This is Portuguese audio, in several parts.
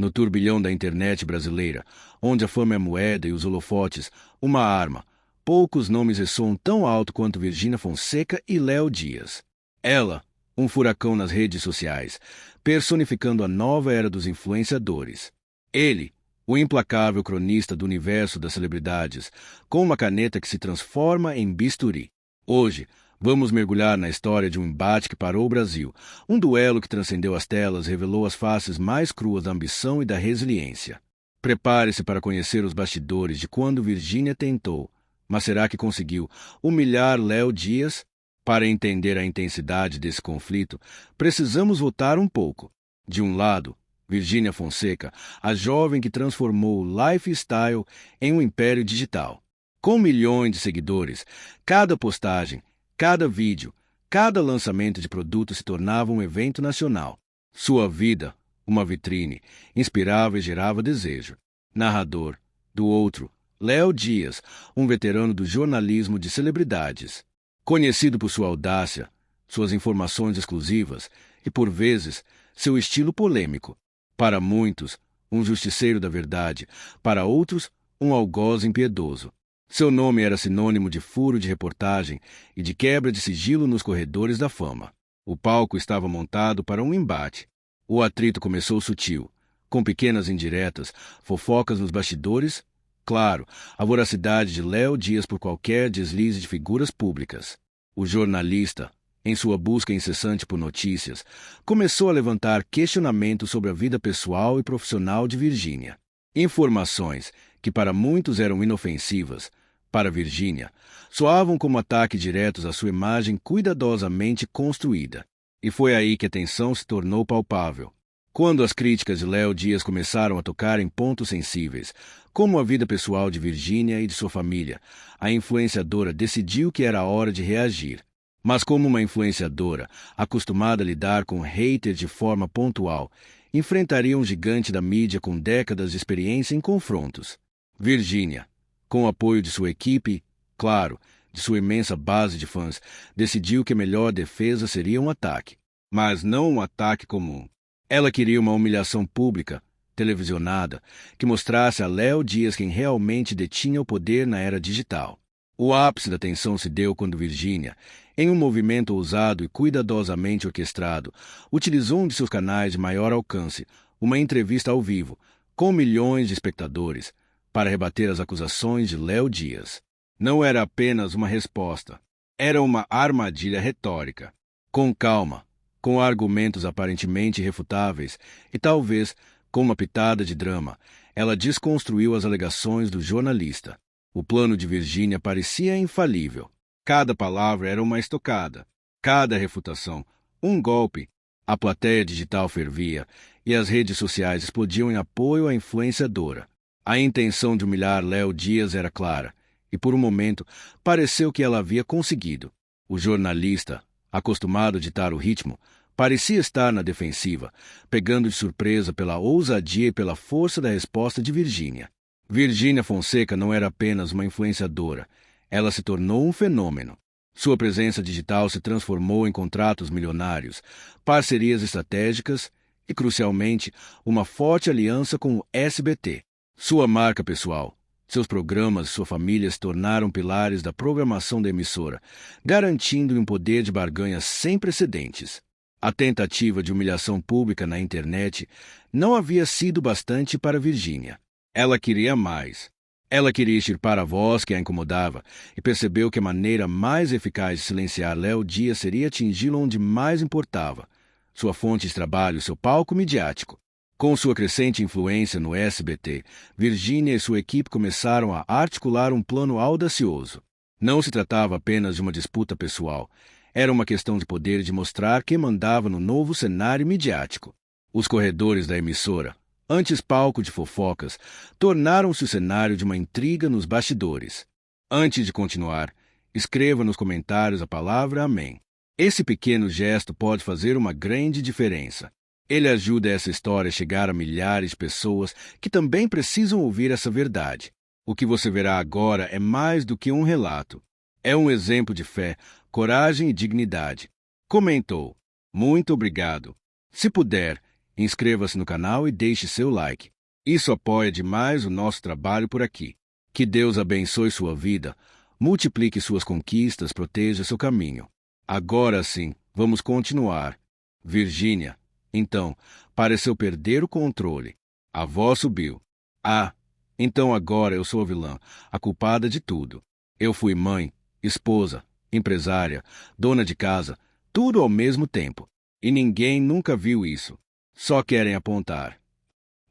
No turbilhão da internet brasileira, onde a fama é moeda e os holofotes uma arma, poucos nomes ressoam tão alto quanto Virgínia Fonseca e Léo Dias. Ela, um furacão nas redes sociais, personificando a nova era dos influenciadores. Ele, o implacável cronista do universo das celebridades, com uma caneta que se transforma em bisturi. Hoje, vamos mergulhar na história de um embate que parou o Brasil, um duelo que transcendeu as telas e revelou as faces mais cruas da ambição e da resiliência. Prepare-se para conhecer os bastidores de quando Virgínia tentou, mas será que conseguiu, humilhar Léo Dias? Para entender a intensidade desse conflito, precisamos voltar um pouco. De um lado, Virgínia Fonseca, a jovem que transformou o lifestyle em um império digital. Com milhões de seguidores, cada postagem, cada vídeo, cada lançamento de produto se tornava um evento nacional. Sua vida, uma vitrine, inspirava e gerava desejo. Narrador, do outro, Léo Dias, um veterano do jornalismo de celebridades. Conhecido por sua audácia, suas informações exclusivas e, por vezes, seu estilo polêmico. Para muitos, um justiceiro da verdade, para outros, um algoz impiedoso. Seu nome era sinônimo de furo de reportagem e de quebra de sigilo nos corredores da fama. O palco estava montado para um embate. O atrito começou sutil, com pequenas indiretas, fofocas nos bastidores. Claro, a voracidade de Léo Dias por qualquer deslize de figuras públicas. O jornalista, em sua busca incessante por notícias, começou a levantar questionamentos sobre a vida pessoal e profissional de Virgínia. Informações que para muitos eram inofensivas, para Virgínia, soavam como ataques diretos à sua imagem cuidadosamente construída. E foi aí que a tensão se tornou palpável. Quando as críticas de Léo Dias começaram a tocar em pontos sensíveis, como a vida pessoal de Virgínia e de sua família, a influenciadora decidiu que era hora de reagir. Mas como uma influenciadora, acostumada a lidar com haters de forma pontual, enfrentaria um gigante da mídia com décadas de experiência em confrontos. Virgínia, com o apoio de sua equipe, claro, de sua imensa base de fãs, decidiu que a melhor defesa seria um ataque. Mas não um ataque comum. Ela queria uma humilhação pública, televisionada, que mostrasse a Léo Dias quem realmente detinha o poder na era digital. O ápice da tensão se deu quando Virgínia, em um movimento ousado e cuidadosamente orquestrado, utilizou um de seus canais de maior alcance, uma entrevista ao vivo, com milhões de espectadores, para rebater as acusações de Léo Dias. Não era apenas uma resposta, era uma armadilha retórica. Com calma, com argumentos aparentemente irrefutáveis e talvez com uma pitada de drama, ela desconstruiu as alegações do jornalista. O plano de Virgínia parecia infalível. Cada palavra era uma estocada, cada refutação, um golpe. A plateia digital fervia e as redes sociais explodiam em apoio à influenciadora. A intenção de humilhar Léo Dias era clara, e por um momento pareceu que ela havia conseguido. O jornalista, acostumado a ditar o ritmo, parecia estar na defensiva, pegando de surpresa pela ousadia e pela força da resposta de Virgínia. Virgínia Fonseca não era apenas uma influenciadora, ela se tornou um fenômeno. Sua presença digital se transformou em contratos milionários, parcerias estratégicas e, crucialmente, uma forte aliança com o SBT. Sua marca pessoal, seus programas e sua família se tornaram pilares da programação da emissora, garantindo-lhe um poder de barganha sem precedentes. A tentativa de humilhação pública na internet não havia sido bastante para Virgínia. Ela queria mais. Ela queria extirpar a voz que a incomodava e percebeu que a maneira mais eficaz de silenciar Léo Dias seria atingi-lo onde mais importava, sua fonte de trabalho, seu palco midiático. Com sua crescente influência no SBT, Virgínia e sua equipe começaram a articular um plano audacioso. Não se tratava apenas de uma disputa pessoal, era uma questão de poder e de mostrar quem mandava no novo cenário midiático. Os corredores da emissora, antes palco de fofocas, tornaram-se o cenário de uma intriga nos bastidores. Antes de continuar, escreva nos comentários a palavra amém. Esse pequeno gesto pode fazer uma grande diferença. Ele ajuda essa história a chegar a milhares de pessoas que também precisam ouvir essa verdade. O que você verá agora é mais do que um relato. É um exemplo de fé, coragem e dignidade. Comentou. Muito obrigado. Se puder, Inscreva-se no canal e deixe seu like. Isso apoia demais o nosso trabalho por aqui. Que Deus abençoe sua vida, multiplique suas conquistas, proteja seu caminho. Agora sim, vamos continuar. Virgínia, então, pareceu perder o controle. A voz subiu. Ah, então agora eu sou a vilã, a culpada de tudo. Eu fui mãe, esposa, empresária, dona de casa, tudo ao mesmo tempo. E ninguém nunca viu isso. Só querem apontar.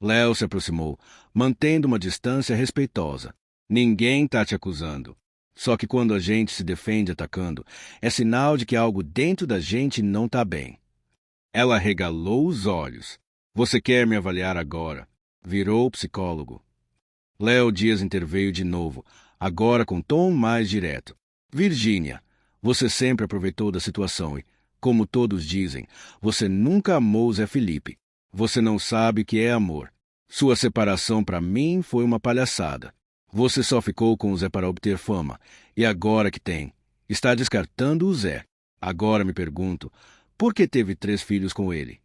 Léo se aproximou, mantendo uma distância respeitosa. Ninguém tá te acusando. Só que quando a gente se defende atacando, é sinal de que algo dentro da gente não tá bem. Ela regalou os olhos. Você quer me avaliar agora? Virou o psicólogo. Léo Dias interveio de novo, agora com tom mais direto. Virgínia, você sempre aproveitou da situação e, como todos dizem, você nunca amou Zé Felipe. Você não sabe o que é amor. Sua separação para mim foi uma palhaçada. Você só ficou com o Zé para obter fama. E agora que tem, está descartando o Zé. Agora me pergunto, por que teve 3 filhos com ele?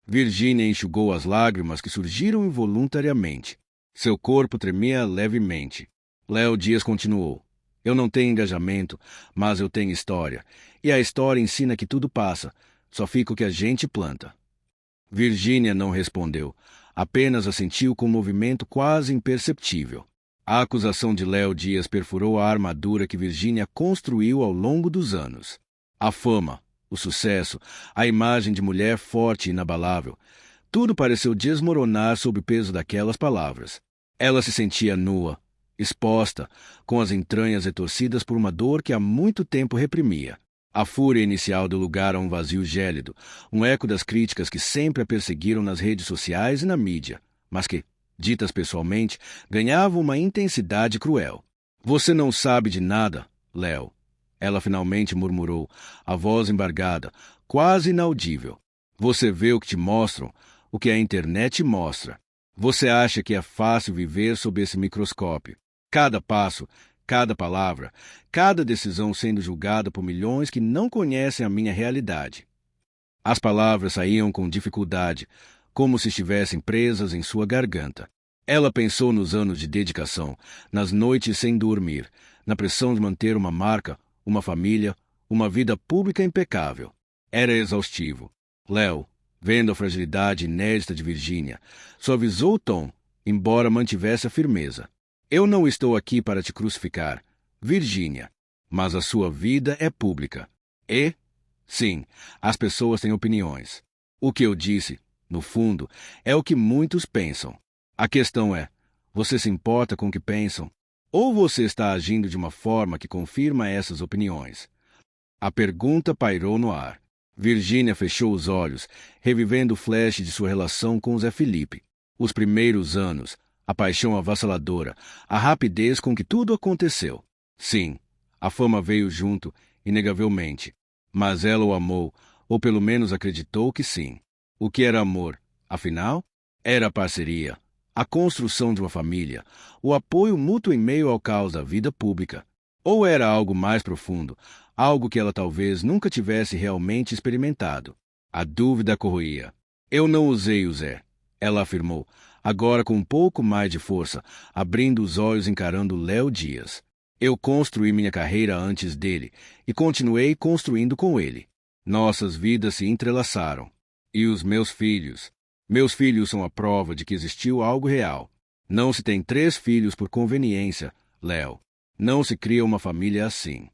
Virgínia enxugou as lágrimas que surgiram involuntariamente. Seu corpo tremia levemente. Léo Dias continuou. Eu não tenho engajamento, mas eu tenho história. E a história ensina que tudo passa. Só fica o que a gente planta. Virgínia não respondeu. Apenas assentiu com um movimento quase imperceptível. A acusação de Léo Dias perfurou a armadura que Virgínia construiu ao longo dos anos. A fama, o sucesso, a imagem de mulher forte e inabalável. Tudo pareceu desmoronar sob o peso daquelas palavras. Ela se sentia nua, exposta, com as entranhas retorcidas por uma dor que há muito tempo reprimia. A fúria inicial deu lugar a um vazio gélido, um eco das críticas que sempre a perseguiram nas redes sociais e na mídia, mas que, ditas pessoalmente, ganhavam uma intensidade cruel. Você não sabe de nada, Léo. Ela finalmente murmurou, a voz embargada, quase inaudível. Você vê o que te mostram, o que a internet mostra. Você acha que é fácil viver sob esse microscópio. Cada passo, cada palavra, cada decisão sendo julgada por milhões que não conhecem a minha realidade. As palavras saíam com dificuldade, como se estivessem presas em sua garganta. Ela pensou nos anos de dedicação, nas noites sem dormir, na pressão de manter uma marca, uma família, uma vida pública impecável. Era exaustivo. Léo, vendo a fragilidade inédita de Virgínia, suavizou o tom, embora mantivesse a firmeza. Eu não estou aqui para te crucificar, Virgínia, mas a sua vida é pública. E, sim, as pessoas têm opiniões. O que eu disse, no fundo, é o que muitos pensam. A questão é, você se importa com o que pensam? Ou você está agindo de uma forma que confirma essas opiniões? A pergunta pairou no ar. Virgínia fechou os olhos, revivendo o flash de sua relação com Zé Felipe. Os primeiros anos, a paixão avassaladora, a rapidez com que tudo aconteceu. Sim, a fama veio junto, inegavelmente. Mas ela o amou, ou pelo menos acreditou que sim. O que era amor, afinal? Era a parceria, a construção de uma família, o apoio mútuo em meio ao caos da vida pública. Ou era algo mais profundo, algo que ela talvez nunca tivesse realmente experimentado. A dúvida corroía. Eu não usei o Zé, ela afirmou, agora com um pouco mais de força, abrindo os olhos encarando Léo Dias. Eu construí minha carreira antes dele e continuei construindo com ele. Nossas vidas se entrelaçaram. E os meus filhos? Meus filhos são a prova de que existiu algo real. Não se tem 3 filhos por conveniência, Léo. Não se cria uma família assim.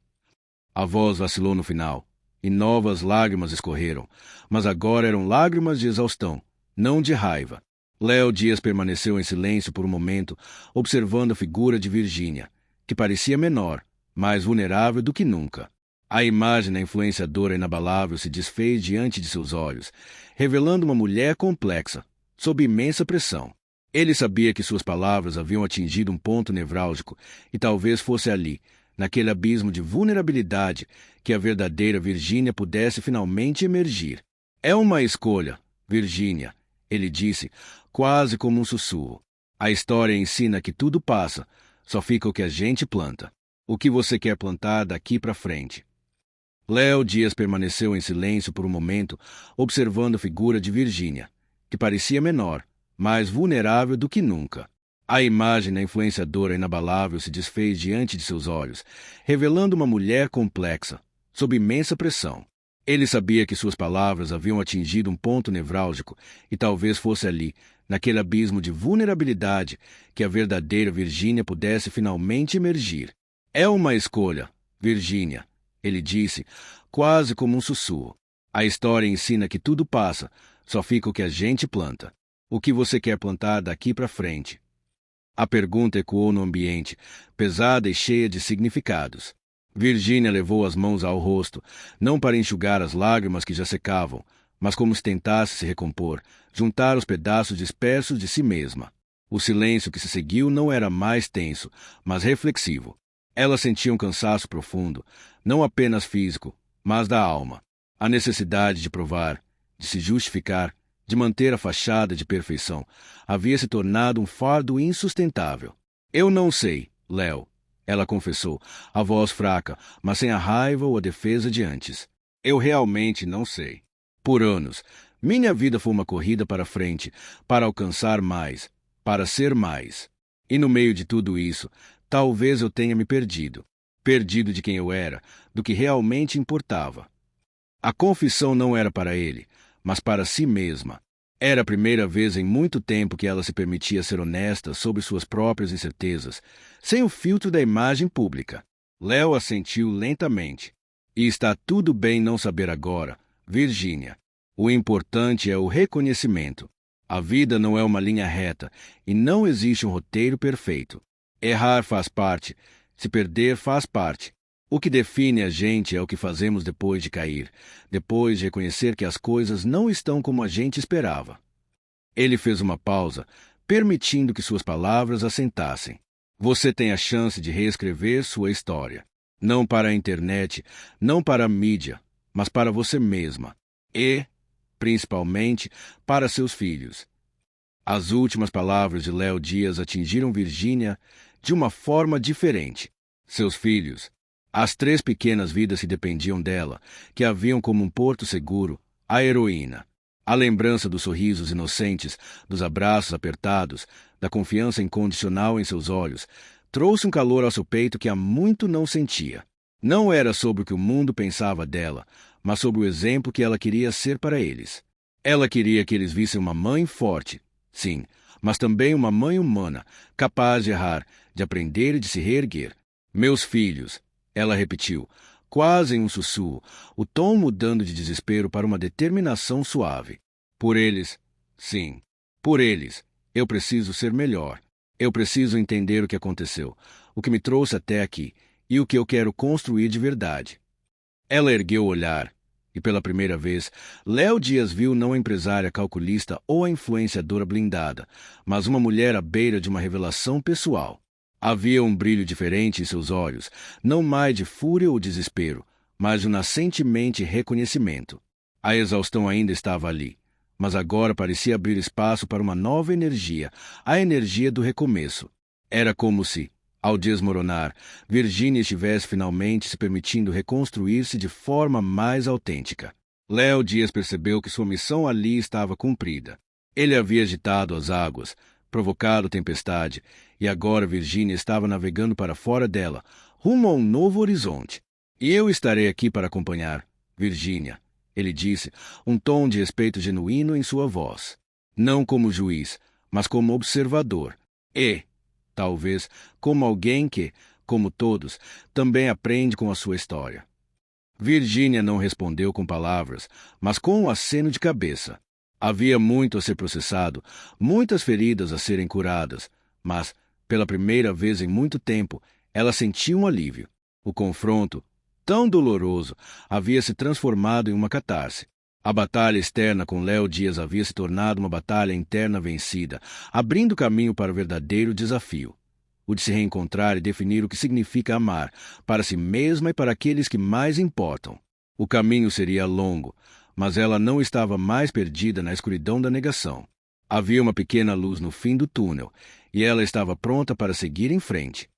A voz vacilou no final, e novas lágrimas escorreram, mas agora eram lágrimas de exaustão, não de raiva. Léo Dias permaneceu em silêncio por um momento, observando a figura de Virgínia, que parecia menor, mais vulnerável do que nunca. A imagem da influenciadora inabalável se desfez diante de seus olhos, revelando uma mulher complexa, sob imensa pressão. Ele sabia que suas palavras haviam atingido um ponto nevrálgico e talvez fosse ali, naquele abismo de vulnerabilidade, que a verdadeira Virgínia pudesse finalmente emergir. É uma escolha, Virgínia, ele disse, quase como um sussurro. A história ensina que tudo passa, só fica o que a gente planta. O que você quer plantar daqui para frente? Léo Dias permaneceu em silêncio por um momento, observando a figura de Virgínia, que parecia menor, mais vulnerável do que nunca. A imagem da influenciadora inabalável se desfez diante de seus olhos, revelando uma mulher complexa, sob imensa pressão. Ele sabia que suas palavras haviam atingido um ponto nevrálgico e talvez fosse ali, naquele abismo de vulnerabilidade, que a verdadeira Virgínia pudesse finalmente emergir. É uma escolha, Virgínia, ele disse, quase como um sussurro. A história ensina que tudo passa, só fica o que a gente planta. O que você quer plantar daqui para frente? A pergunta ecoou no ambiente, pesada e cheia de significados. Virgínia levou as mãos ao rosto, não para enxugar as lágrimas que já secavam, mas como se tentasse se recompor, juntar os pedaços dispersos de si mesma. O silêncio que se seguiu não era mais tenso, mas reflexivo. Ela sentia um cansaço profundo, não apenas físico, mas da alma. A necessidade de provar, de se justificar, de manter a fachada de perfeição, havia se tornado um fardo insustentável. Eu não sei, Léo, ela confessou, a voz fraca, mas sem a raiva ou a defesa de antes. Eu realmente não sei. Por anos, minha vida foi uma corrida para frente, para alcançar mais, para ser mais. E no meio de tudo isso, talvez eu tenha me perdido. Perdido de quem eu era, do que realmente importava. A confissão não era para ele, mas para si mesma. Era a primeira vez em muito tempo que ela se permitia ser honesta sobre suas próprias incertezas, sem o filtro da imagem pública. Léo assentiu lentamente. E está tudo bem não saber agora, Virgínia. O importante é o reconhecimento. A vida não é uma linha reta e não existe um roteiro perfeito. Errar faz parte, se perder faz parte. O que define a gente é o que fazemos depois de cair, depois de reconhecer que as coisas não estão como a gente esperava. Ele fez uma pausa, permitindo que suas palavras assentassem. Você tem a chance de reescrever sua história. Não para a internet, não para a mídia, mas para você mesma. E, principalmente, para seus filhos. As últimas palavras de Léo Dias atingiram Virgínia de uma forma diferente. Seus filhos, as 3 pequenas vidas que dependiam dela, que a viam como um porto seguro, a heroína. A lembrança dos sorrisos inocentes, dos abraços apertados, da confiança incondicional em seus olhos, trouxe um calor ao seu peito que há muito não sentia. Não era sobre o que o mundo pensava dela, mas sobre o exemplo que ela queria ser para eles. Ela queria que eles vissem uma mãe forte, sim, mas também uma mãe humana, capaz de errar, de aprender e de se reerguer. Meus filhos, ela repetiu, quase em um sussurro, o tom mudando de desespero para uma determinação suave. Por eles, sim, por eles, eu preciso ser melhor. Eu preciso entender o que aconteceu, o que me trouxe até aqui e o que eu quero construir de verdade. Ela ergueu o olhar, e pela primeira vez, Léo Dias viu não a empresária calculista ou a influenciadora blindada, mas uma mulher à beira de uma revelação pessoal. Havia um brilho diferente em seus olhos, não mais de fúria ou desespero, mas de um nascentemente reconhecimento. A exaustão ainda estava ali, mas agora parecia abrir espaço para uma nova energia, a energia do recomeço. Era como se, ao desmoronar, Virgínia estivesse finalmente se permitindo reconstruir-se de forma mais autêntica. Léo Dias percebeu que sua missão ali estava cumprida. Ele havia agitado as águas, provocado tempestade, e agora Virgínia estava navegando para fora dela, rumo a um novo horizonte. E eu estarei aqui para acompanhar, Virgínia, ele disse, um tom de respeito genuíno em sua voz. Não como juiz, mas como observador. E, talvez, como alguém que, como todos, também aprende com a sua história. Virgínia não respondeu com palavras, mas com um aceno de cabeça. Havia muito a ser processado, muitas feridas a serem curadas, mas, pela primeira vez em muito tempo, ela sentiu um alívio. O confronto, tão doloroso, havia se transformado em uma catarse. A batalha externa com Léo Dias havia se tornado uma batalha interna vencida, abrindo caminho para o verdadeiro desafio. O de se reencontrar e definir o que significa amar, para si mesma e para aqueles que mais importam. O caminho seria longo, mas ela não estava mais perdida na escuridão da negação. Havia uma pequena luz no fim do túnel, e ela estava pronta para seguir em frente.